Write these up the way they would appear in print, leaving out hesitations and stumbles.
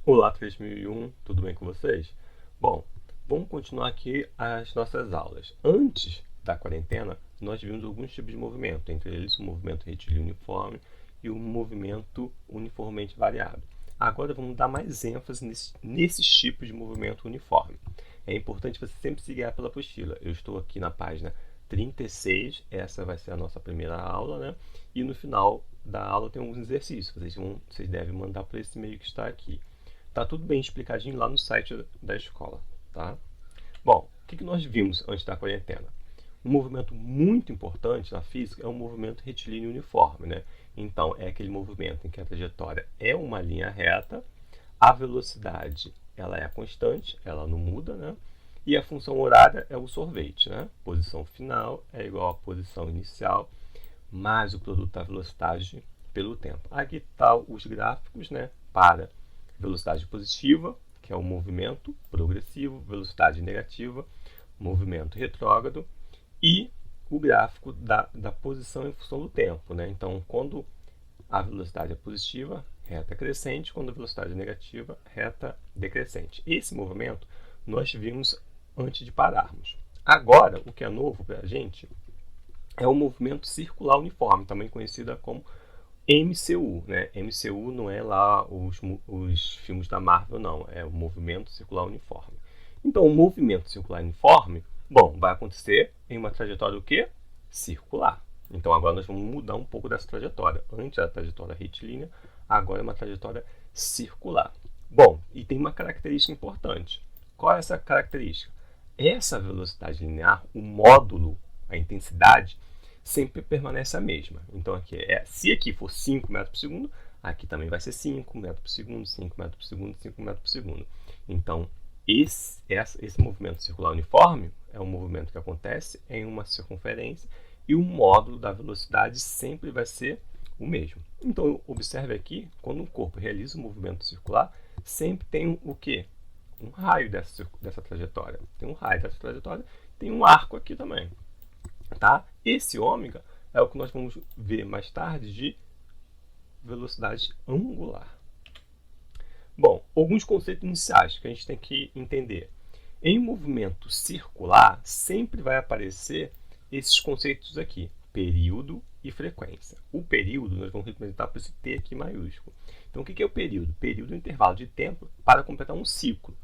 Olá 3001, tudo bem com vocês? Bom, vamos continuar aqui as nossas aulas. Antes da quarentena, nós vimos alguns tipos de movimento, entre eles o movimento retilíneo uniforme e o movimento uniformemente variável. Agora vamos dar mais ênfase nesses tipos de movimento uniforme. É importante você sempre se guiar pela apostila. Eu estou aqui na página 36, essa vai ser a nossa primeira aula, né? E no final da aula tem alguns exercícios, vocês devem mandar para esse e-mail que está aqui. Tá tudo bem explicadinho lá no site da escola, tá? Bom, o que nós vimos antes da quarentena? Um movimento muito importante na física é o movimento retilíneo uniforme, né? Então, é aquele movimento em que a trajetória é uma linha reta, a velocidade ela é constante, ela não muda, né? E a função horária é o sorvete, né? Posição final é igual à posição inicial, mais o produto da velocidade pelo tempo. Aqui estão os gráficos, né? Para velocidade positiva, que é o movimento progressivo, velocidade negativa, movimento retrógrado, e o gráfico da posição em função do tempo, né? Então, quando a velocidade é positiva, reta crescente, quando a velocidade é negativa, reta decrescente. Esse movimento nós vimos antes de pararmos. Agora, o que é novo para a gente é o movimento circular uniforme, também conhecida como MCU, né? MCU não é lá os filmes da Marvel, não. É o movimento circular uniforme. Então, o movimento circular uniforme, bom, vai acontecer em uma trajetória o quê? Circular. Então, agora nós vamos mudar um pouco dessa trajetória. Antes era a trajetória retilínea, agora é uma trajetória circular. Bom, e tem uma característica importante. Qual é essa característica? Essa velocidade linear, o módulo, a intensidade, sempre permanece a mesma. Então, se aqui for 5 metros por segundo, aqui também vai ser 5 metros por segundo, 5 metros por segundo, 5 metros por segundo. Então, esse movimento circular uniforme é um movimento que acontece em uma circunferência e o módulo da velocidade sempre vai ser o mesmo. Então, observe aqui, quando um corpo realiza um movimento circular, sempre tem o quê? Um raio dessa trajetória. Tem um raio dessa trajetória, tem um arco aqui também. Tá? Esse ômega é o que nós vamos ver mais tarde de velocidade angular. Bom, alguns conceitos iniciais que a gente tem que entender. Em movimento circular, sempre vai aparecer esses conceitos aqui, período e frequência. O período nós vamos representar por esse T aqui maiúsculo. Então, o que é o período? Período é o intervalo de tempo para completar um ciclo.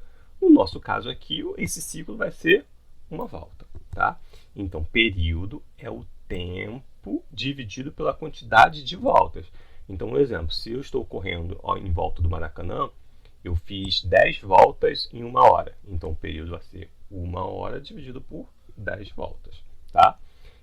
No nosso caso aqui, esse ciclo vai ser uma volta. Tá? Então, período é o tempo dividido pela quantidade de voltas. Então, um exemplo, se eu estou correndo em volta do Maracanã, eu fiz 10 voltas em 1 hora. Então, o período vai ser 1 hora dividido por 10 voltas. Tá?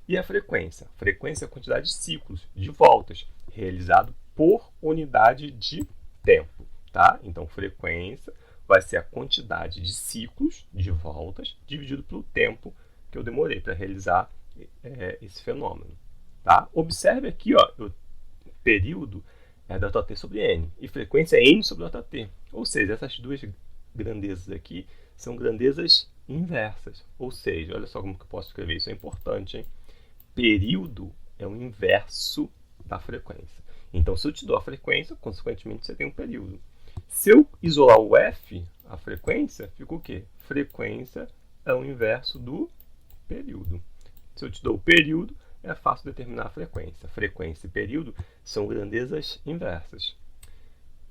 E a frequência? Frequência é a quantidade de ciclos, de voltas, realizado por unidade de tempo. Tá? Então, frequência vai ser a quantidade de ciclos, de voltas, dividido pelo tempo que eu demorei para realizar esse fenômeno. Tá? Observe aqui, ó, o período é ΔT sobre N e frequência é N sobre ΔT. Ou seja, essas duas grandezas aqui são grandezas inversas. Ou seja, olha só como que eu posso escrever, isso é importante, hein? Período é o inverso da frequência. Então, se eu te dou a frequência, consequentemente você tem um período. Se eu isolar o F, a frequência, fica o quê? Frequência é o inverso do período. Se eu te dou o período, é fácil determinar a frequência. Frequência e período são grandezas inversas.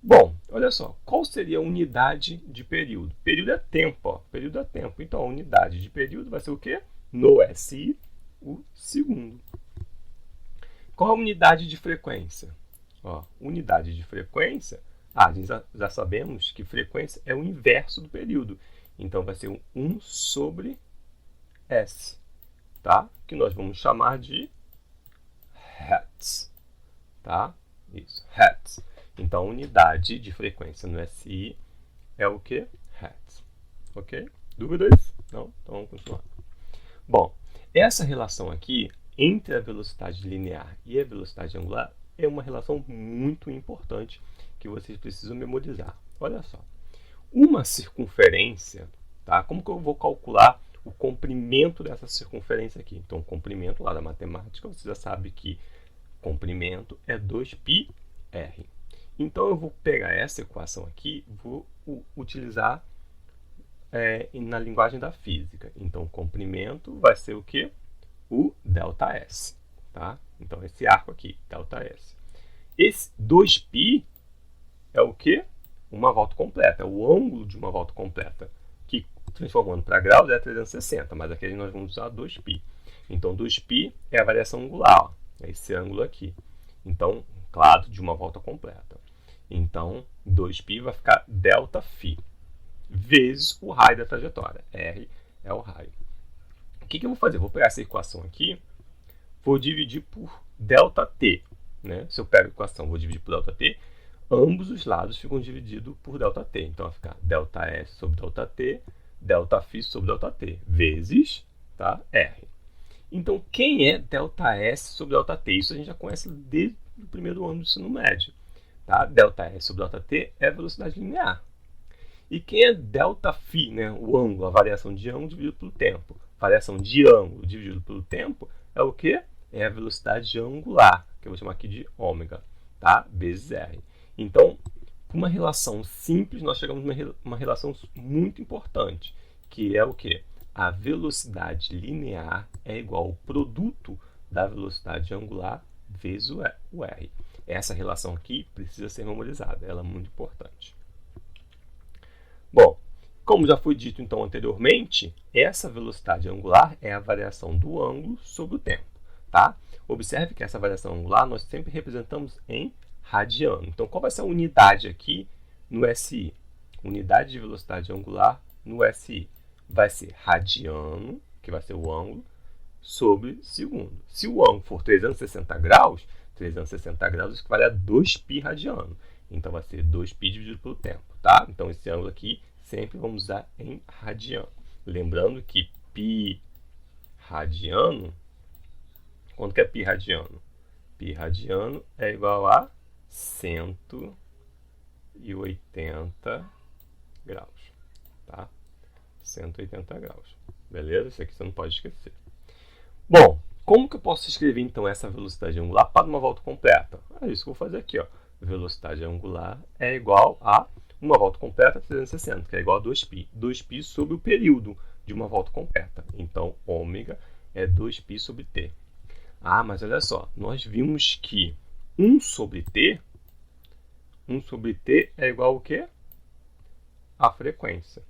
Bom, olha só, qual seria a unidade de período? Período é tempo, ó. Período é tempo. Então, a unidade de período vai ser o quê? No SI, o segundo. Qual a unidade de frequência? Ó, unidade de frequência, já sabemos que frequência é o inverso do período. Então, vai ser 1 sobre S, tá? Que nós vamos chamar de hertz, tá? Isso, hertz. Então, a unidade de frequência no SI é o que? Hertz. Ok? Dúvidas? Não? Então, vamos continuar. Bom, essa relação aqui entre a velocidade linear e a velocidade angular é uma relação muito importante que vocês precisam memorizar. Olha só. Uma circunferência, tá? Como que eu vou calcular o comprimento dessa circunferência aqui? Então, o comprimento lá da matemática, você já sabe que comprimento é 2πr. Então, eu vou pegar essa equação aqui, vou utilizar na linguagem da física. Então, o comprimento vai ser o quê? O ΔS. Tá? Então, esse arco aqui, ΔS. Esse 2π é o quê? Uma volta completa, é o ângulo de uma volta completa, que transformando para graus é 360, mas aqui nós vamos usar 2π. Então, 2π é a variação angular, ó, é esse ângulo aqui. Então, claro, de uma volta completa. Então, 2π vai ficar ΔΦ, vezes o raio da trajetória. R é o raio. O que eu vou fazer? Vou pegar essa equação aqui, vou dividir por ΔT. Né? Se eu pego a equação, vou dividir por ΔT, ambos os lados ficam divididos por ΔT. Então, vai ficar ΔS sobre ΔT, ΔΦ sobre ΔT, vezes, tá, R. Então, quem é ΔS sobre ΔT? Isso a gente já conhece desde o primeiro ano do ensino médio. Tá? ΔS sobre ΔT é a velocidade linear. E quem é ΔΦ, né? O ângulo, a variação de ângulo dividido pelo tempo. Variação de ângulo dividido pelo tempo é o quê? É a velocidade angular, que eu vou chamar aqui de ômega, tá? Vezes R. Então, com uma relação simples, nós chegamos a uma relação muito importante, que é o quê? A velocidade linear é igual ao produto da velocidade angular vezes o R. Essa relação aqui precisa ser memorizada, ela é muito importante. Bom, como já foi dito então anteriormente, essa velocidade angular é a variação do ângulo sobre o tempo. Tá? Observe que essa variação angular nós sempre representamos em radiano. Então, qual vai ser a unidade aqui no SI? Unidade de velocidade angular no SI vai ser radiano, que vai ser o ângulo, sobre segundo. Se o ângulo for 360 graus equivale a 2π radiano. Então, vai ser 2π dividido pelo tempo. Tá? Então, esse ângulo aqui sempre vamos usar em radiano. Lembrando que π radiano, quanto que é π radiano? Π radiano é igual a 180 graus. Tá? 180 graus. Beleza? Isso aqui você não pode esquecer. Bom, como que eu posso escrever então essa velocidade angular para uma volta completa? É isso que eu vou fazer aqui. Ó. Velocidade angular é igual a uma volta completa 360, que é igual a 2π. 2π sobre o período de uma volta completa. Então, ômega é 2π sobre t. Ah, mas olha só, nós vimos que 1 sobre t é igual ao quê? A frequência.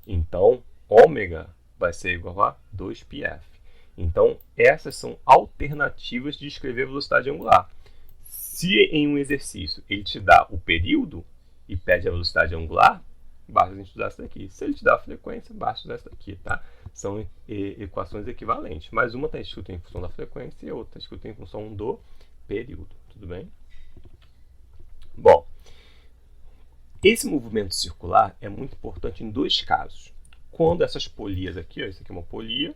Então, ômega vai ser igual a 2πf. Então, essas são alternativas de escrever velocidade angular. Se em um exercício ele te dá o período e pede a velocidade angular, basta a gente estudar essa daqui. Se ele te dá a frequência, basta estudar essa daqui, tá? São equações equivalentes, mas uma está escrita em função da frequência e a outra está escrita em função do período, tudo bem? Bom, esse movimento circular é muito importante em dois casos. Quando essas polias aqui, ó, isso aqui é uma polia,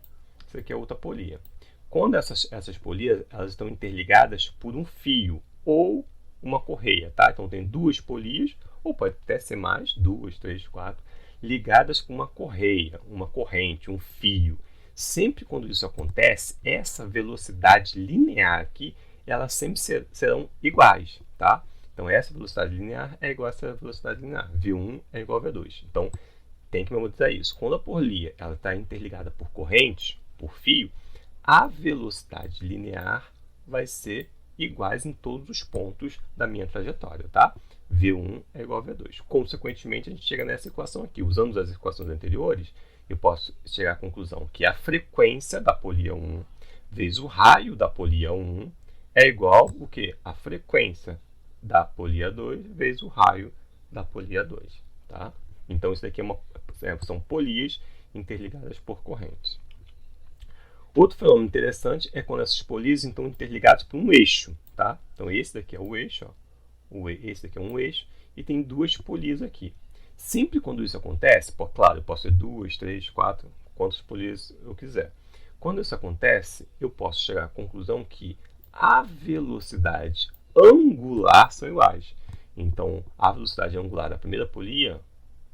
isso aqui é outra polia. Quando essas polias elas estão interligadas por um fio ou uma correia, tá? Então tem duas polias, ou pode até ser mais, 2, 3, 4, ligadas com uma correia, uma corrente, um fio. Sempre quando isso acontece, essa velocidade linear aqui, elas sempre serão iguais, tá? Então essa velocidade linear é igual a essa velocidade linear, V1 é igual a V2. Então tem que memorizar isso. Quando a polia está interligada por correntes, por fio, a velocidade linear vai ser iguais em todos os pontos da minha trajetória, tá? V1 é igual a V2. Consequentemente, a gente chega nessa equação aqui. Usando as equações anteriores, eu posso chegar à conclusão que a frequência da polia 1 vezes o raio da polia 1 é igual o quê? A frequência da polia 2 vezes o raio da polia 2, tá? Então, isso daqui são polias interligadas por correntes. Outro fenômeno interessante é quando essas polias estão interligadas por um eixo, tá? Então, esse daqui é o eixo, ó. Esse daqui é um eixo e tem duas polias aqui. Sempre quando isso acontece, claro, eu posso ter 2, 3, 4, quantas polias eu quiser. Quando isso acontece, eu posso chegar à conclusão que a velocidade angular são iguais. Então, a velocidade angular da primeira polia,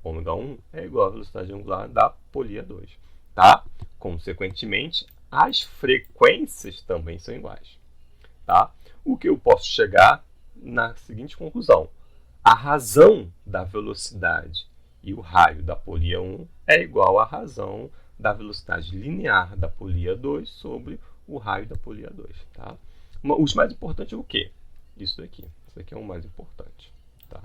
ômega 1, é igual à velocidade angular da polia 2, tá? Consequentemente, as frequências também são iguais, tá? O que eu posso chegar na seguinte conclusão: a razão da velocidade e o raio da polia 1 é igual à razão da velocidade linear da polia 2 sobre o raio da polia 2. Tá? Os mais importantes é o quê? Isso daqui. Isso aqui é o mais importante. Tá?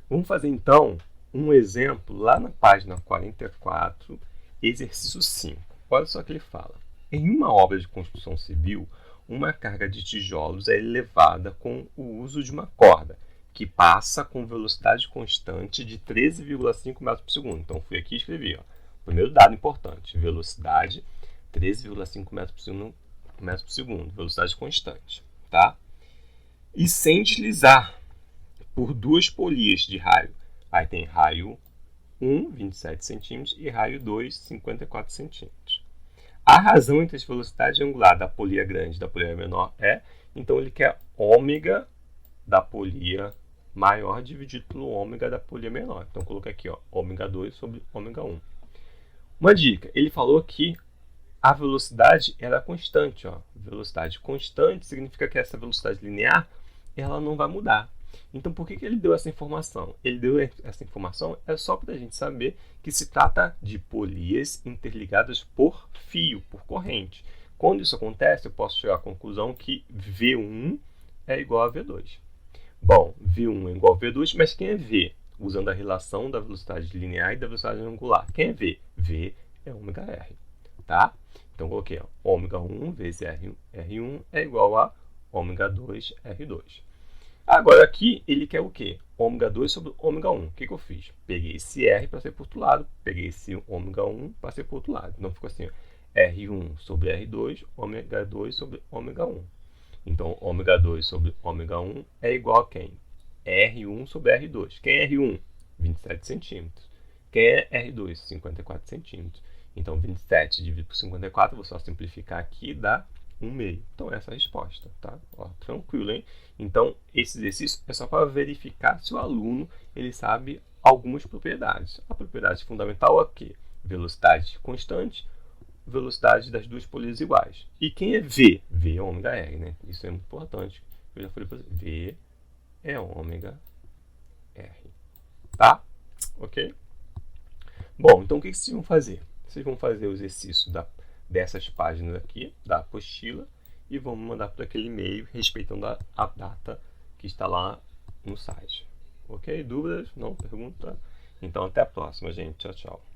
Vamos fazer, então, um exemplo lá na página 44, exercício 5. Olha só o que ele fala. Em uma obra de construção civil, uma carga de tijolos é elevada com o uso de uma corda, que passa com velocidade constante de 13,5 metros por segundo. Então, fui aqui e escrevi. Ó. Primeiro dado importante, velocidade 13,5 metros por segundo, velocidade constante. Tá? E sem deslizar por duas polias de raio. Aí tem raio 1, 27 centímetros, e raio 2, 54 centímetros. A razão entre as velocidades angular da polia grande e da polia menor é, então ele quer ômega da polia maior dividido pelo ômega da polia menor. Então coloquei aqui, ó, ômega 2 sobre ômega 1. Uma dica, ele falou que a velocidade era constante. Ó. Velocidade constante significa que essa velocidade linear ela não vai mudar. Então, por que ele deu essa informação? Ele deu essa informação só para a gente saber que se trata de polias interligadas por fio, por corrente. Quando isso acontece, eu posso chegar à conclusão que V1 é igual a V2. Bom, V1 é igual a V2, mas quem é V? Usando a relação da velocidade linear e da velocidade angular. Quem é V? V é ômega R. Tá? Então, coloquei ó, ômega 1 vezes R1 é igual a ômega 2 R2. Agora aqui ele quer o quê? Ômega 2 sobre ômega 1. O que eu fiz? Peguei esse R para ser para o outro lado, peguei esse ômega 1 para ser para o outro lado. Então ficou assim, ó, R1 sobre R2, ômega 2 sobre ômega 1. Então ômega 2 sobre ômega 1 é igual a quem? R1 sobre R2. Quem é R1? 27 centímetros. Quem é R2? 54 centímetros. Então 27 dividido por 54, vou só simplificar aqui, dá 1/2. Então, essa é a resposta, tá? Ó, tranquilo, hein? Então, esse exercício é só para verificar se o aluno ele sabe algumas propriedades. A propriedade fundamental é o quê? Velocidade constante, velocidade das duas polias iguais. E quem é V? V é ômega R, né? Isso é muito importante. Eu já falei para você. V é ômega R. Tá? Ok? Bom, então o que vocês vão fazer? Vocês vão fazer o exercício dessas páginas aqui, da apostila, e vão mandar para aquele e-mail respeitando a data que está lá no site. Ok? Dúvidas? Não? Pergunta? Então, até a próxima, gente. Tchau, tchau.